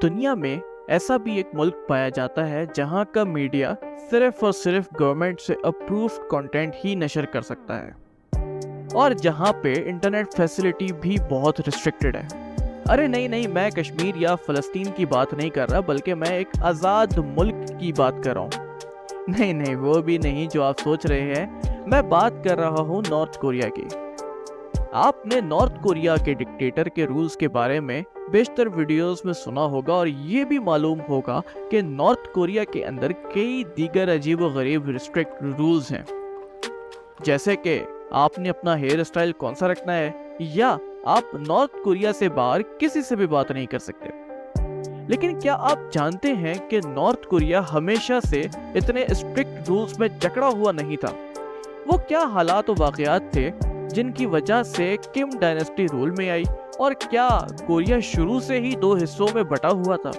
दुनिया में ऐसा भी एक मुल्क पाया जाता है जहां का मीडिया सिर्फ और सिर्फ गवर्नमेंट से अप्रूव्ड कंटेंट ही नशर कर सकता है और जहां पे इंटरनेट फैसिलिटी भी बहुत रिस्ट्रिक्टेड है। अरे नहीं, मैं कश्मीर या फ़लस्तीन की बात नहीं कर रहा, बल्कि मैं एक आज़ाद मुल्क की बात कर रहा हूँ। नहीं, वो भी नहीं जो आप सोच रहे हैं। मैं बात कर रहा हूँ नॉर्थ कोरिया की। आपने नॉर्थ कोरिया के डिक्टेटर के रूल्स के बारे में बेशतर वीडियोस में सुना होगा और ये भी मालूम होगा कि नॉर्थ कोरिया के अंदर कई दीगर अजीब व गरीब रिस्ट्रिक्ट रूल्स हैं, जैसे कि आपने अपना हेयर स्टाइल कौन सा रखना है या आप नॉर्थ कोरिया से बाहर किसी से भी बात नहीं कर सकते। लेकिन क्या आप जानते हैं कि नॉर्थ कोरिया हमेशा से इतने स्ट्रिक्ट रूल्स में जकड़ा हुआ नहीं था? वो क्या हालात और वाक़यात थे जिनकी वजह से किम डायनेस्टी रूल में आई, और क्या कोरिया शुरू से ही दो हिस्सों में बटा हुआ था?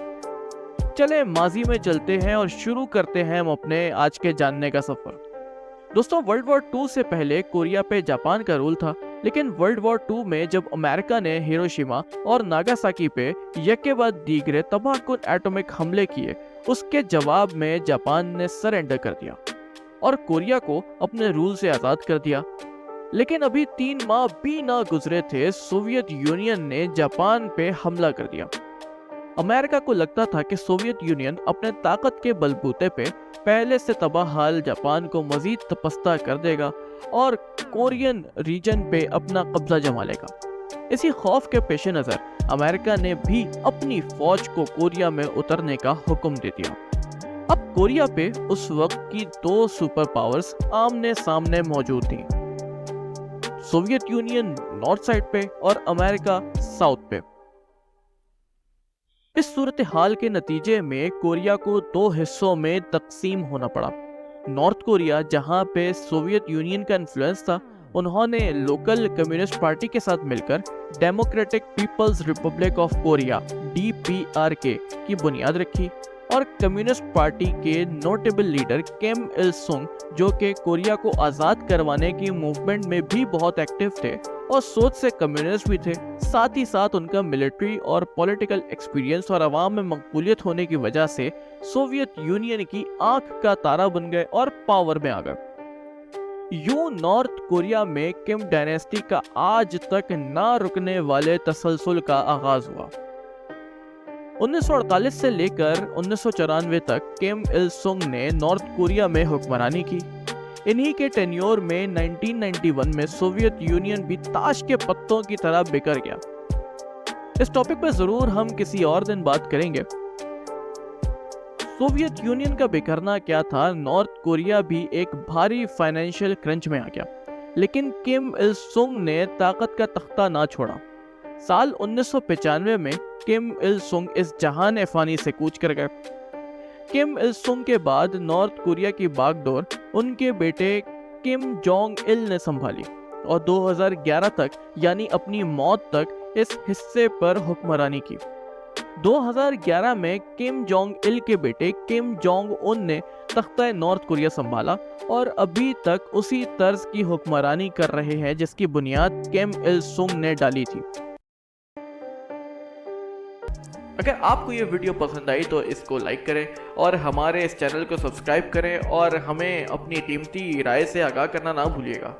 चले माजी में चलते हैं और शुरू करते हैं हम अपने आज के जानने का सफर। दोस्तों, वर्ल्ड वॉर 2 से पहले कोरिया पे जापान का रूल था, लेकिन वर्ल्ड वॉर 2 में जब अमेरिका ने हिरोशिमा और नागासाकी पे यके बाद दीगरे तबाहकुन एटॉमिक हमले किए, उसके जवाब में जापान ने सरेंडर कर दिया और कोरिया को अपने रूल से आज़ाद कर दिया। लेकिन अभी 3 माह भी ना गुजरे थे, सोवियत यूनियन ने जापान पे हमला कर दिया। अमेरिका को लगता था कि सोवियत यूनियन अपने ताकत के बलबूते पे पहले से तबाह हाल जापान को मजीद तपस्ता कर देगा और कोरियन रीजन पे अपना कब्जा जमा लेगा। इसी खौफ के पेश नज़र अमेरिका ने भी अपनी फौज को कोरिया में उतरने का हुक्म दे दिया। अब कोरिया पे उस वक्त की 2 सुपर पावर्स आमने सामने मौजूद थी, सोवियत यूनियन नॉर्थ साइड पे और अमेरिका साउथ पे। इस सूरत हाल के नतीजे में कोरिया को 2 हिस्सों में तकसीम होना पड़ा। नॉर्थ कोरिया, जहां पे सोवियत यूनियन का इन्फ्लुएंस था, उन्होंने लोकल कम्युनिस्ट पार्टी के साथ मिलकर democratic people's republic of Korea DPRK की बुनियाद रखी और कम्युनिस्ट पार्टी के notable leader Kim Il Sung, जो कि कोरिया को आज़ाद करवाने की मूवमेंट में भी बहुत एक्टिव थे और सोच से कम्युनिस्ट भी थे, साथ ही साथ उनका मिलिट्री और पॉलिटिकल एक्सपीरियंस और आवाम में मकबूलियत होने की वजह से सोवियत यूनियन की आंख का तारा बन गए और पावर में आ गए। यूं नॉर्थ कोरिया में किम डायनेस्टी का आज तक ना रुकने वाले तसलसल का आगाज हुआ। 1948 से लेकर 1994 तक किम इल सुंग ने नॉर्थ कोरिया में हुक्मरानी की। इन्हीं के टेन्योर में 1991 में सोवियत यूनियन भी ताश के पत्तों की तरह बिखर गया। इस टॉपिक पर जरूर हम किसी और दिन बात करेंगे। सोवियत यूनियन का बिखरना क्या था, नॉर्थ कोरिया भी एक भारी फाइनेंशियल क्रंच में आ गया, लेकिन किम इल सुंग ने ताकत का तख्ता ना छोड़ा। साल 1995 में किम इल सुंग इस जहान फ़ानी से कूच कर गए। किम इल सुंग के बाद नॉर्थ कोरिया की बागडोर उनके बेटे किम जोंग इल ने संभाली और 2011 तक, यानी अपनी मौत तक, इस हिस्से पर हुक्मरानी की। 2011 में किम जोंग इल के बेटे किम जोंग उन ने तख्ता नॉर्थ कोरिया संभाला और अभी तक उसी तर्ज की हुक्मरानी कर रहे हैं जिसकी बुनियाद किम इल सुंग ने डाली थी। अगर आपको ये वीडियो पसंद आई तो इसको लाइक करें और हमारे इस चैनल को सब्सक्राइब करें और हमें अपनी कीमती राय से आगाह करना ना भूलिएगा।